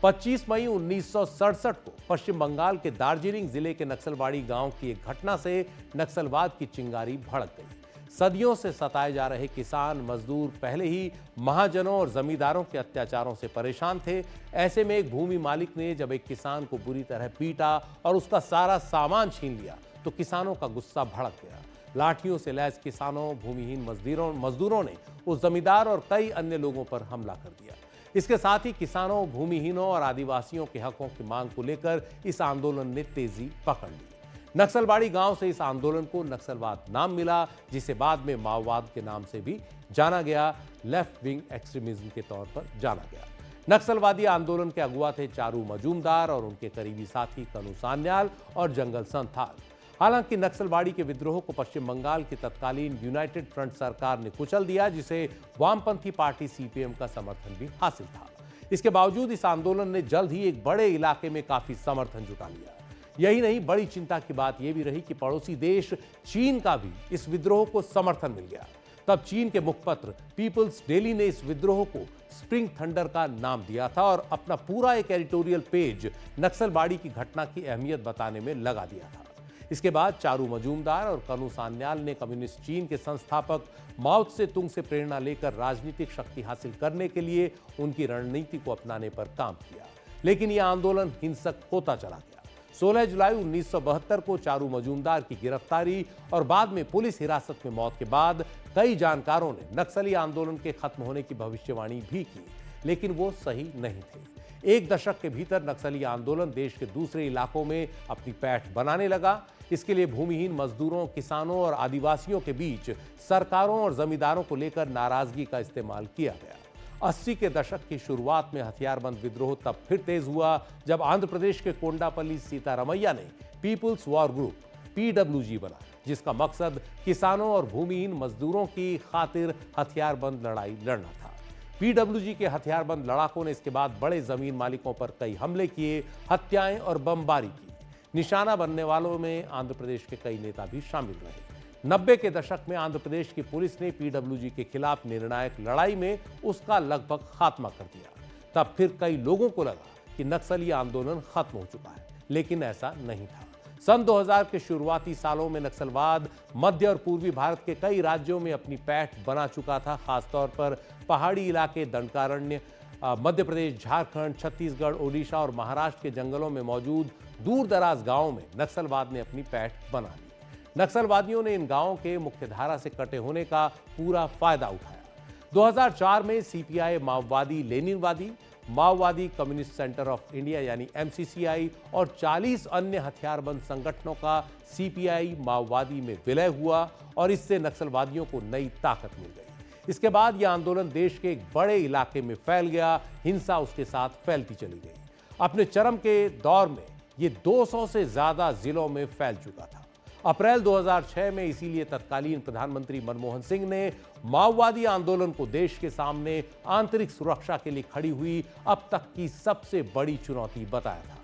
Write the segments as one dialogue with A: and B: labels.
A: 25 मई 1967 को पश्चिम बंगाल के दार्जिलिंग जिले के नक्सलबाड़ी गांव की एक घटना से नक्सलवाद की चिंगारी भड़क गई। सदियों से सताए जा रहे किसान मजदूर पहले ही महाजनों और जमींदारों के अत्याचारों से परेशान थे। ऐसे में एक भूमि मालिक ने जब एक किसान को बुरी तरह पीटा और उसका सारा सामान छीन लिया तो किसानों का गुस्सा भड़क गया। लाठियों से लैस किसानों, भूमिहीन मजदूरों ने उस जमींदार और कई अन्य लोगों पर हमला कर दिया। इसके साथ ही किसानों, भूमिहीनों और आदिवासियों के हकों की मांग को लेकर इस आंदोलन ने तेजी पकड़ ली। नक्सलबाड़ी गांव से इस आंदोलन को नक्सलवाद नाम मिला, जिसे बाद में माओवाद के नाम से भी जाना गया, लेफ्ट विंग एक्सट्रीमिज्म के तौर पर जाना गया। नक्सलवादी आंदोलन के अगुवा थे चारू मजूमदार और उनके करीबी साथी कनू सान्याल और जंगल संथाल। हालांकि नक्सलबाड़ी के विद्रोह को पश्चिम बंगाल की तत्कालीन यूनाइटेड फ्रंट सरकार ने कुचल दिया, जिसे वामपंथी पार्टी सीपीएम का समर्थन भी हासिल था। इसके बावजूद इस आंदोलन ने जल्द ही एक बड़े इलाके में काफी समर्थन जुटा लिया। यही नहीं, बड़ी चिंता की बात यह भी रही कि पड़ोसी देश चीन का भी इस विद्रोह को समर्थन मिल गया। तब चीन के मुखपत्र पीपल्स डेली ने इस विद्रोह को स्प्रिंग थंडर का नाम दिया था और अपना पूरा एक एडिटोरियल पेज नक्सलबाड़ी की घटना की अहमियत बताने में लगा दिया था। इसके बाद चारू मजूमदार और कनू सान्याल ने कम्युनिस्ट चीन के संस्थापक माओ त्से तुंग से प्रेरणा लेकर राजनीतिक शक्ति हासिल करने के लिए उनकी रणनीति को अपनाने पर काम किया। लेकिन यह आंदोलन हिंसक होता चला गया। 16 जुलाई 1972 को चारू मजूमदार की गिरफ्तारी और बाद में पुलिस हिरासत में मौत के बाद कई जानकारों ने नक्सली आंदोलन के खत्म होने की भविष्यवाणी भी की, लेकिन वो सही नहीं थी। एक दशक के भीतर नक्सली आंदोलन देश के दूसरे इलाकों में अपनी पैठ बनाने लगा। इसके लिए भूमिहीन मजदूरों, किसानों और आदिवासियों के बीच सरकारों और जमींदारों को लेकर नाराजगी का इस्तेमाल किया गया। 80 के दशक की शुरुआत में हथियारबंद विद्रोह तब फिर तेज हुआ जब आंध्र प्रदेश के कोंडापल्ली सीतारामैया ने पीपुल्स वॉर ग्रुप पीडब्ल्यूजी बना, जिसका मकसद किसानों और भूमिहीन मजदूरों की खातिर हथियारबंद लड़ाई लड़ना था। पीडब्ल्यूजी के हथियारबंद लड़ाकों ने इसके बाद बड़े जमीन मालिकों पर कई हमले किए, हत्याएं और बमबारी की। निशाना बनने वालों में आंध्र प्रदेश के कई नेता भी शामिल रहे। 90 के दशक में आंध्र प्रदेश की पुलिस ने पीडब्ल्यूजी के खिलाफ निर्णायक लड़ाई में उसका लगभग खात्मा कर दिया। तब फिर कई लोगों को लगा कि नक्सली आंदोलन खत्म हो चुका है, लेकिन ऐसा नहीं था। सन 2000 के शुरुआती सालों में नक्सलवाद मध्य और पूर्वी भारत के कई राज्यों में अपनी पैठ बना चुका था। खासतौर पर पहाड़ी इलाके, दंडकारण्य, मध्य प्रदेश, झारखंड, छत्तीसगढ़, ओडिशा और महाराष्ट्र के जंगलों में मौजूद दूर दराज गांवों में नक्सलवाद ने अपनी पैठ बना ली। नक्सलवादियों ने इन गांवों के मुख्यधारा से कटे होने का पूरा फायदा उठाया। 2004 में सीपीआई माओवादी लेनिनवादी, माओवादी कम्युनिस्ट सेंटर ऑफ इंडिया यानी एमसीसीआई और 40 अन्य हथियारबंद संगठनों का सीपीआई माओवादी में विलय हुआ और इससे नक्सलवादियों को नई ताकत मिल गई। इसके बाद यह आंदोलन देश के एक बड़े इलाके में फैल गया। हिंसा उसके साथ फैलती चली गई। अपने चरम के दौर में यह 200 से ज्यादा जिलों में फैल चुका था। अप्रैल 2006 में इसीलिए तत्कालीन प्रधानमंत्री मनमोहन सिंह ने माओवादी आंदोलन को देश के सामने आंतरिक सुरक्षा के लिए खड़ी हुई अब तक की सबसे बड़ी चुनौती बताया था।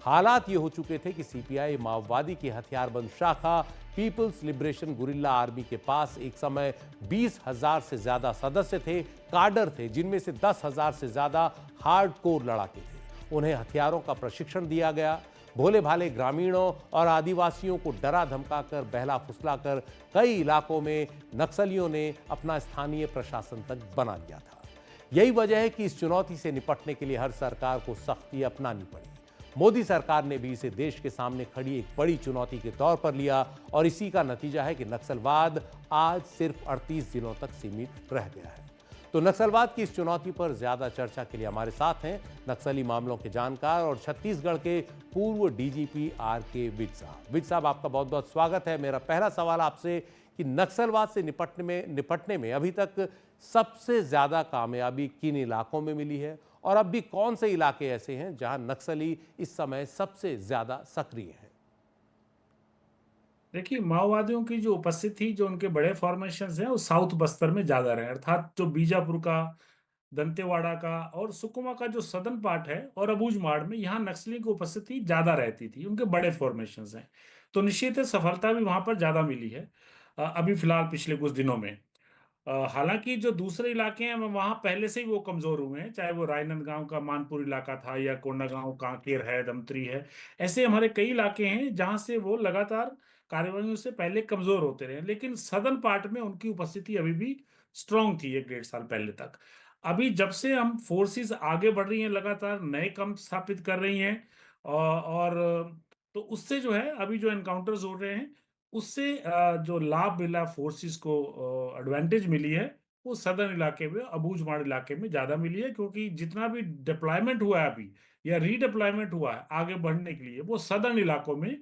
A: हालात ये हो चुके थे कि सीपीआई माओवादी की हथियारबंद शाखा पीपल्स लिबरेशन गुरिल्ला आर्मी के पास एक समय 20,000 से ज्यादा सदस्य थे, काडर थे, जिनमें से 10,000 से ज्यादा हार्डकोर लड़ाके थे। उन्हें हथियारों का प्रशिक्षण दिया गया। भोले भाले ग्रामीणों और आदिवासियों को डरा धमकाकर, बहला फुसलाकर कई इलाकों में नक्सलियों ने अपना स्थानीय प्रशासन तक बना लिया था। यही वजह है कि इस चुनौती से निपटने के लिए हर सरकार को सख्ती अपनानी पड़ी। मोदी सरकार ने भी इसे देश के सामने खड़ी एक बड़ी चुनौती के तौर पर लिया और इसी का नतीजा है कि नक्सलवाद आज सिर्फ 38 जिलों तक सीमित रह गया है। तो नक्सलवाद की इस चुनौती पर ज्यादा चर्चा के लिए हमारे साथ हैं नक्सली मामलों के जानकार और छत्तीसगढ़ के पूर्व डीजीपी आर.के. विज साहब। विज साहब, आपका बहुत बहुत स्वागत है। मेरा पहला सवाल आपसे कि नक्सलवाद से निपटने में अभी तक सबसे ज्यादा कामयाबी किन इलाकों में मिली है और अब भी कौन से इलाके ऐसे हैं जहां नक्सली इस समय सबसे ज्यादा सक्रिय है?
B: देखिए, माओवादियों की जो उपस्थिति, जो उनके बड़े फॉर्मेशंस हैं, वो साउथ बस्तर में ज्यादा रहे, अर्थात जो बीजापुर का, दंतेवाड़ा का और सुकमा का जो सदर्न पार्ट है और अबूझमाड़ में, यहाँ नक्सली की उपस्थिति ज्यादा रहती थी। उनके बड़े फॉर्मेशंस हैं, तो निश्चित है सफलता भी वहां पर ज्यादा मिली है अभी फिलहाल पिछले कुछ दिनों में। हालांकि जो दूसरे इलाके हैं वहां पहले से ही वो कमजोर हुए हैं, चाहे वो राजनांदगांव का मानपुर इलाका था या कोंडागांव कांकेर है, दमतरी है। ऐसे हमारे कई इलाके हैं जहां से वो लगातार कार्रवाइयों से पहले कमजोर होते रहे, लेकिन सदर्न पार्ट में उनकी उपस्थिति अभी भी स्ट्रांग थी 1 डेढ़ साल पहले तक। अभी जब से हम फोर्सेस आगे बढ़ रही हैं, लगातार नए कैंप स्थापित कर रही हैं, और तो उससे जो है अभी जो एनकाउंटर्स हो रहे हैं, उससे जो लाभ मिला, फोर्सेस को एडवांटेज मिली है, वो सदर्न इलाके में, अबूझमाड़ इलाके में ज्यादा मिली है, क्योंकि जितना भी डिप्लॉयमेंट हुआ है अभी या रीडिप्लॉयमेंट हुआ है आगे बढ़ने के लिए, वो सदर्न इलाकों में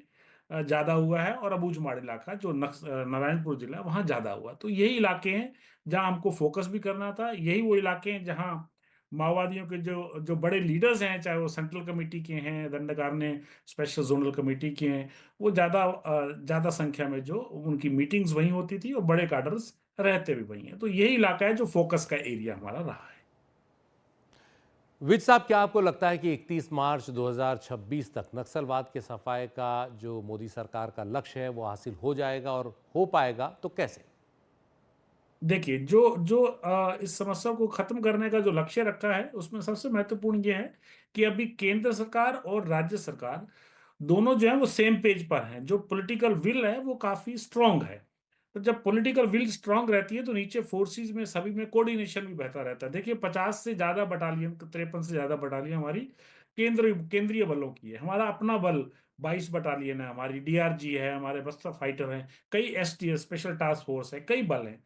B: ज्यादा हुआ है, और अबूझमाड़ इलाका जो नारायणपुर जिला वहाँ ज्यादा हुआ। तो यही इलाके हैं जहाँ हमको फोकस भी करना था, यही वो इलाके हैं जहाँ माओवादियों के जो जो बड़े लीडर्स हैं, चाहे वो सेंट्रल कमेटी के हैं, दंडकारण्य स्पेशल जोनल कमेटी के हैं, वो ज्यादा संख्या में जो उनकी मीटिंग्स वहीं होती थी और बड़े कार्डर्स रहते भी वहीं हैं। तो यही इलाका है जो फोकस का एरिया हमारा रहा है।
A: विज साहब, क्या आपको लगता है कि 31 मार्च 2026 तक नक्सलवाद के सफाए का जो मोदी सरकार का लक्ष्य है वो हासिल हो जाएगा, और हो पाएगा तो कैसे?
B: देखिए, जो जो इस समस्या को खत्म करने का जो लक्ष्य रखा है, उसमें सबसे महत्वपूर्ण ये है कि अभी केंद्र सरकार और राज्य सरकार दोनों जो है वो सेम पेज पर हैं। जो पॉलिटिकल विल है वो काफी स्ट्रांग है। तो जब पॉलिटिकल विल स्ट्रांग रहती है तो नीचे फोर्सेस में सभी में कोऑर्डिनेशन भी बेहतर रहता है। देखिए, 50 से ज्यादा बटालियन, 53 से ज्यादा बटालियन हमारी केंद्रीय बलों की है। हमारा अपना बल 22 बटालियन है, हमारी डीआरजी है, हमारे बस्तर फाइटर हैं, कई एसटीएफ स्पेशल टास्क फोर्स है, कई बल हैं।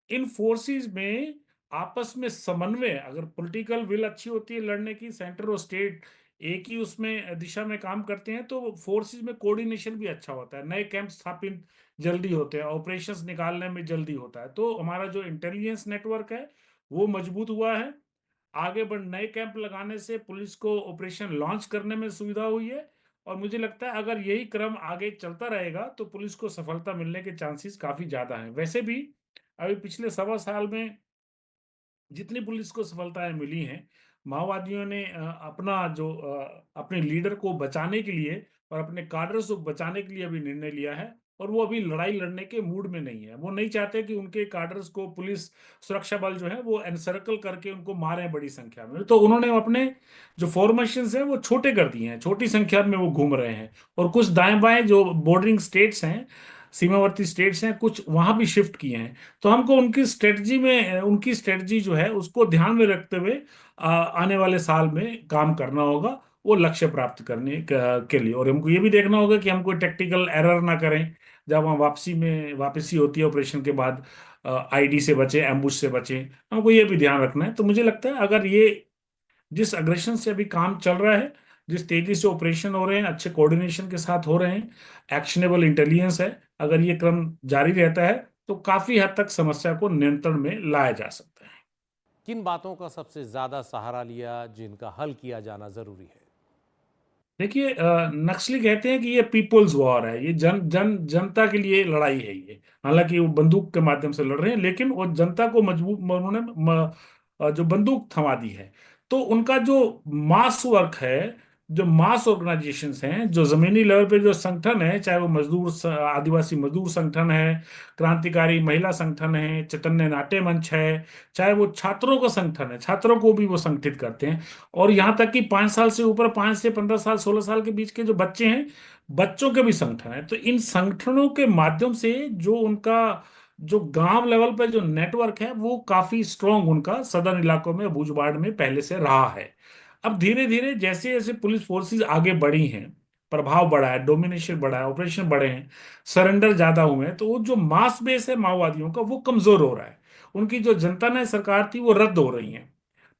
B: इन फोर्सेस में आपस में समन्वय, अगर पॉलिटिकल विल अच्छी होती है लड़ने की, सेंटर और स्टेट एक ही उसमें दिशा में काम करते हैं, तो फोर्सेस में कोऑर्डिनेशन भी अच्छा होता है, नए कैंप स्थापित जल्दी होते हैं, ऑपरेशंस निकालने में जल्दी होता है। तो हमारा जो इंटेलिजेंस नेटवर्क है वो मजबूत हुआ है। आगे बढ़ नए कैंप लगाने से पुलिस को ऑपरेशन लॉन्च करने में सुविधा हुई है। और मुझे लगता है अगर यही क्रम आगे चलता रहेगा तो पुलिस को सफलता मिलने के चांसेस काफी ज्यादा हैं। वैसे भी अभी पिछले 1.25 साल में जितनी पुलिस को सफलताएं मिली हैं, माओवादियों ने अपने लीडर को बचाने के लिए और अपने काडर्स को बचाने के लिए अभी निर्णय लिया है, और वो अभी लड़ाई लड़ने के मूड में नहीं है। वो नहीं चाहते कि उनके काडर्स को पुलिस सुरक्षा बल जो है वो एनसर्कल करके उनको मारे बड़ी संख्या में। तो उन्होंने अपने जो फॉर्मेशंस हैं वो छोटे कर दिए हैं, छोटी संख्या में वो घूम रहे हैं, और कुछ दाएं बाएं जो बॉर्डरिंग स्टेट्स हैं, सीमावर्ती स्टेट्स हैं, कुछ वहां भी शिफ्ट किए हैं। तो हमको उनकी स्ट्रेटजी जो है उसको ध्यान में रखते हुए आने वाले साल में काम करना होगा, वो लक्ष्य प्राप्त करने के लिए। और हमको ये भी देखना होगा कि हम कोई टेक्टिकल एरर ना करें जब हम वापसी होती है ऑपरेशन के बाद, आईडी से बचे, एम्बुश से बचे, हमको ये भी ध्यान रखना है। तो मुझे लगता है अगर ये जिस अग्रेशन से अभी काम चल रहा है, जिस तेजी से ऑपरेशन हो रहे हैं, अच्छे कोऑर्डिनेशन के साथ हो रहे हैं, एक्शनेबल इंटेलिजेंस है, अगर ये क्रम जारी रहता है तो काफी हद तक समस्या को नियंत्रण में लाया जा सकता है।
A: किन बातों का सबसे ज्यादा सहारा लिया जिनका हल किया जाना जरूरी है?
B: देखिए, नक्सली कहते हैं कि ये पीपुल्स वॉर है, ये जनता के लिए लड़ाई है ये। हालांकि वो बंदूक के माध्यम से लड़ रहे हैं, लेकिन वो जनता को मजबूत उन्होंने जो बंदूक थमा दी है। तो उनका जो मास वर्क है, जो मास ऑर्गेनाइजेशंस हैं, जो जमीनी लेवल पे जो संगठन है, चाहे वो आदिवासी मजदूर संगठन है, क्रांतिकारी महिला संगठन है, चैतन्य नाट्य मंच है, चाहे वो छात्रों का संगठन है, छात्रों को भी वो संगठित करते हैं, और यहाँ तक कि 5 साल से ऊपर, 5 से 15 साल, 16 साल के बीच के जो बच्चे हैं, बच्चों के भी संगठन है। तो इन संगठनों के माध्यम से जो उनका जो गांव लेवल पे जो नेटवर्क है वो काफी स्ट्रांग उनका सदर्न इलाकों में, भूजबाड़ में पहले से रहा है। अब धीरे धीरे जैसे जैसे पुलिस फोर्सेस आगे बढ़ी हैं, प्रभाव बढ़ा है, डोमिनेशन बढ़ा है, ऑपरेशन बढ़े हैं, सरेंडर ज्यादा हुए हैं, तो वो जो मास बेस है माओवादियों का वो कमजोर हो रहा है। उनकी जो जनता ने सरकार थी वो रद्द हो रही है।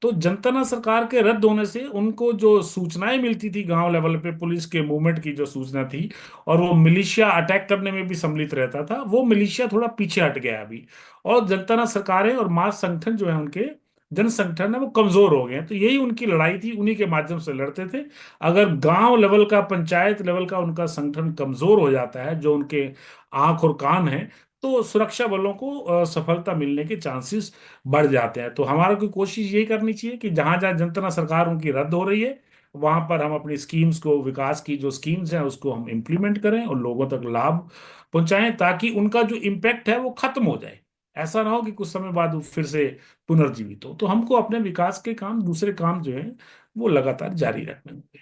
B: तो जनता सरकार के रद्द होने से उनको जो सूचनाएं मिलती थी गांव लेवल पे, पुलिस के मूवमेंट की जो सूचना थी, और वो मिलिशिया अटैक करने में भी सम्मिलित रहता था, वो मिलिशिया थोड़ा पीछे हट गया है अभी। और जनता सरकारें और मास संगठन जो है उनके, जन संगठन है, वो कमजोर हो गए हैं। तो यही उनकी लड़ाई थी, उन्हीं के माध्यम से लड़ते थे। अगर गांव लेवल का, पंचायत लेवल का उनका संगठन कमजोर हो जाता है, जो उनके आंख और कान है, तो सुरक्षा बलों को सफलता मिलने के चांसेस बढ़ जाते हैं। तो हमारा कोई कोशिश यही करनी चाहिए कि जहां जहां जनता सरकार उनकी रद्द हो रही है, वहां पर हम अपनी स्कीम्स को, विकास की जो स्कीम्स हैं उसको हम इम्प्लीमेंट करें और लोगों तक लाभ पहुंचाएं, ताकि उनका जो इम्पैक्ट है वो खत्म हो जाए। ऐसा ना हो कि कुछ समय बाद वो फिर से पुनर्जीवित हो। तो हमको अपने विकास के काम, दूसरे काम जो है वो लगातार जारी रखने होंगे।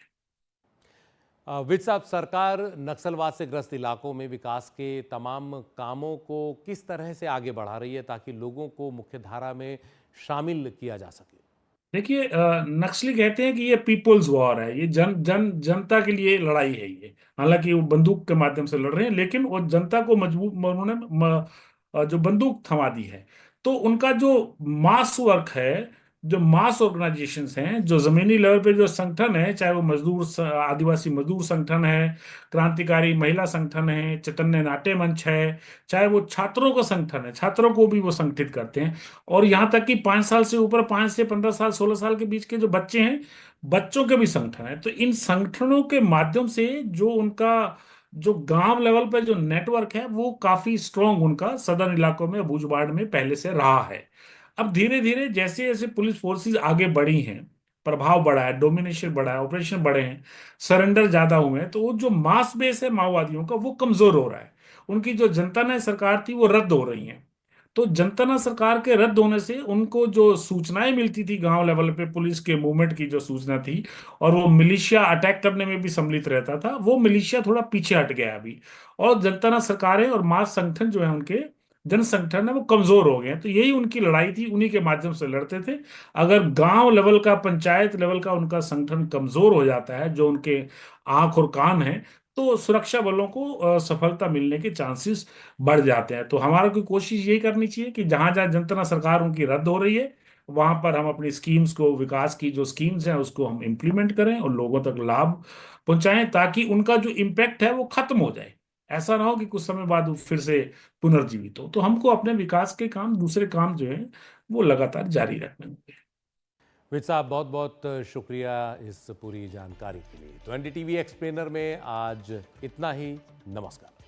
A: विज साहब, सरकार नक्सलवाद से ग्रस्त इलाकों में विकास के तमाम कामों को किस तरह से आगे बढ़ा रही है ताकि लोगों को मुख्यधारा में शामिल किया जा सके?
B: देखिए, नक्सली कहते हैं कि ये पीपुल्स वॉर है, ये जनता के लिए लड़ाई है ये। हालांकि वो बंदूक के माध्यम से लड़ रहे हैं, लेकिन वो जनता को मजबूत उन्होंने जो बंदूक थमा दी है। तो उनका जो मास वर्क है, जो मास ऑर्गेनाइजेशंस हैं, जो जमीनी लेवल पे जो संगठन है, चाहे वो आदिवासी मजदूर संगठन है, क्रांतिकारी महिला संगठन है, चैतन्य नाट्य मंच है, चाहे वो छात्रों का संगठन है, छात्रों को भी वो संगठित करते हैं। और यहाँ तक कि 5 साल से ऊपर, 5 से 15 साल, 16 साल के बीच के जो बच्चे हैं, बच्चों के भी संगठन है। तो इन संगठनों के माध्यम से जो उनका जो गांव लेवल पे जो नेटवर्क है वो काफी स्ट्रांग उनका सदर्न इलाकों में, भूजबाड़ में पहले से रहा है। अब धीरे धीरे जैसे जैसे पुलिस फोर्सेस आगे बढ़ी हैं, प्रभाव बढ़ा है, डोमिनेशन बढ़ा है, ऑपरेशन बढ़े हैं, सरेंडर ज्यादा हुए हैं, तो वो जो मास बेस है माओवादियों का वो कमजोर हो रहा है। उनकी जो जनता ने सरकार थी वो रद्द हो रही है। तो जनता सरकार के रद्द होने से उनको जो सूचनाएं मिलती थी गांव लेवल पे, पुलिस के मूवमेंट की जो सूचना थी, और वो मिलिशिया अटैक करने में भी सम्मिलित रहता था, वो मिलिशिया थोड़ा पीछे हट गया है अभी। और जनता सरकारें और मास संगठन जो है उनके, जन संगठन है, वो कमजोर हो गए हैं। तो यही उनकी लड़ाई थी, उन्हीं के माध्यम से लड़ते थे। अगर गांव लेवल का, पंचायत लेवल का उनका संगठन कमजोर हो जाता है, जो उनके आंख और कान है, तो सुरक्षा बलों को सफलता मिलने के चांसेस बढ़ जाते हैं। तो हमारा कोई कोशिश यही करनी चाहिए कि जहां जहां जनता सरकार उनकी रद्द हो रही है, वहां पर हम अपनी स्कीम्स को, विकास की जो स्कीम्स हैं उसको हम इम्प्लीमेंट करें और लोगों तक लाभ पहुंचाएं, ताकि उनका जो इम्पैक्ट है वो खत्म हो जाए। ऐसा ना हो कि कुछ समय बाद वो फिर से पुनर्जीवित हो। तो हमको अपने विकास के काम, दूसरे काम जो है वो लगातार जारी रखने होंगे।
A: विज साहब, बहुत बहुत शुक्रिया इस पूरी जानकारी के लिए। तो एनडीटीवी एक्सप्लेनर में आज इतना ही। नमस्कार।